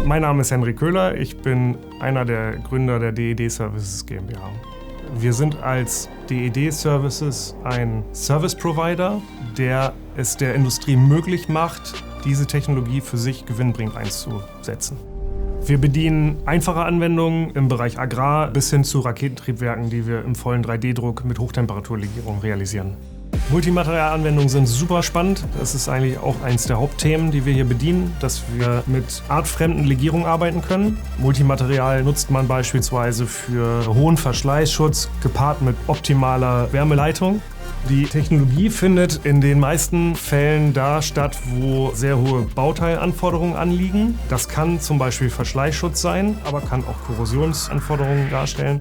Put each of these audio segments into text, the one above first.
Mein Name ist Henrik Köhler, ich bin einer der Gründer der DED Services GmbH. Wir sind als DED Services ein Service Provider, der es der Industrie möglich macht, diese Technologie für sich gewinnbringend einzusetzen. Wir bedienen einfache Anwendungen im Bereich Agrar bis hin zu Raketentriebwerken, die wir im vollen 3D-Druck mit Hochtemperaturlegierung realisieren. Multimaterialanwendungen sind super spannend. Das ist eigentlich auch eines der Hauptthemen, die wir hier bedienen, dass wir mit artfremden Legierungen arbeiten können. Multimaterial nutzt man beispielsweise für hohen Verschleißschutz, gepaart mit optimaler Wärmeleitung. Die Technologie findet in den meisten Fällen da statt, wo sehr hohe Bauteilanforderungen anliegen. Das kann zum Beispiel Verschleißschutz sein, aber kann auch Korrosionsanforderungen darstellen.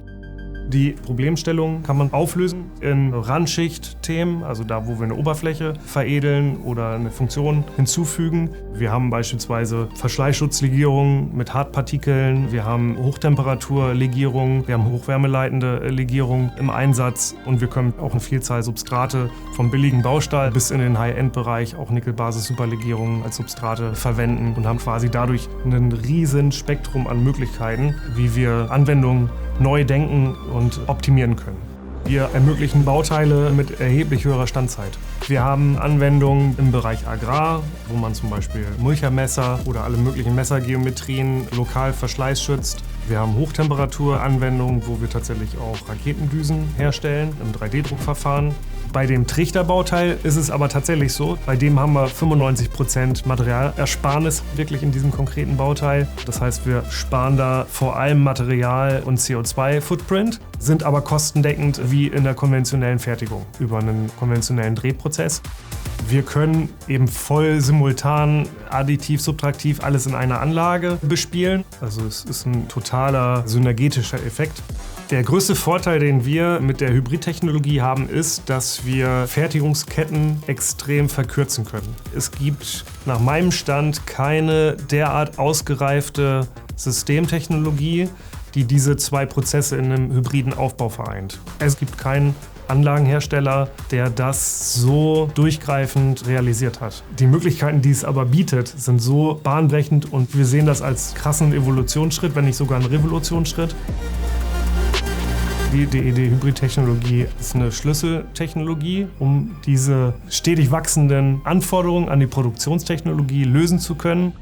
Die Problemstellung kann man auflösen in Randschicht-Themen, also da, wo wir eine Oberfläche veredeln oder eine Funktion hinzufügen. Wir haben beispielsweise Verschleißschutzlegierungen mit Hartpartikeln, wir haben Hochtemperaturlegierungen, wir haben hochwärmeleitende Legierungen im Einsatz und wir können auch eine Vielzahl Substrate vom billigen Baustahl bis in den High-End-Bereich auch Nickelbasis-Superlegierungen als Substrate verwenden und haben quasi dadurch ein riesen Spektrum an Möglichkeiten, wie wir Anwendungen neu denken und optimieren können. Wir ermöglichen Bauteile mit erheblich höherer Standzeit. Wir haben Anwendungen im Bereich Agrar, wo man zum Beispiel Mulchermesser oder alle möglichen Messergeometrien lokal verschleißschützt. Wir haben Hochtemperaturanwendungen, wo wir tatsächlich auch Raketendüsen herstellen im 3D-Druckverfahren. Bei dem Trichterbauteil ist es aber tatsächlich so, bei dem haben wir 95% Materialersparnis wirklich in diesem konkreten Bauteil. Das heißt, wir sparen da vor allem Material- und CO2-Footprint, sind aber kostendeckend wie in der konventionellen Fertigung über einen konventionellen Drehprozess. Wir können eben voll simultan, additiv, subtraktiv alles in einer Anlage bespielen. Also es ist ein totaler synergetischer Effekt. Der größte Vorteil, den wir mit der Hybridtechnologie haben, ist, dass wir Fertigungsketten extrem verkürzen können. Es gibt nach meinem Stand keine derart ausgereifte Systemtechnologie, die diese zwei Prozesse in einem hybriden Aufbau vereint. Es gibt keinen Anlagenhersteller, der das so durchgreifend realisiert hat. Die Möglichkeiten, die es aber bietet, sind so bahnbrechend und wir sehen das als krassen Evolutionsschritt, wenn nicht sogar einen Revolutionsschritt. Die DED-Hybrid-Technologie ist eine Schlüsseltechnologie, um diese stetig wachsenden Anforderungen an die Produktionstechnologie lösen zu können.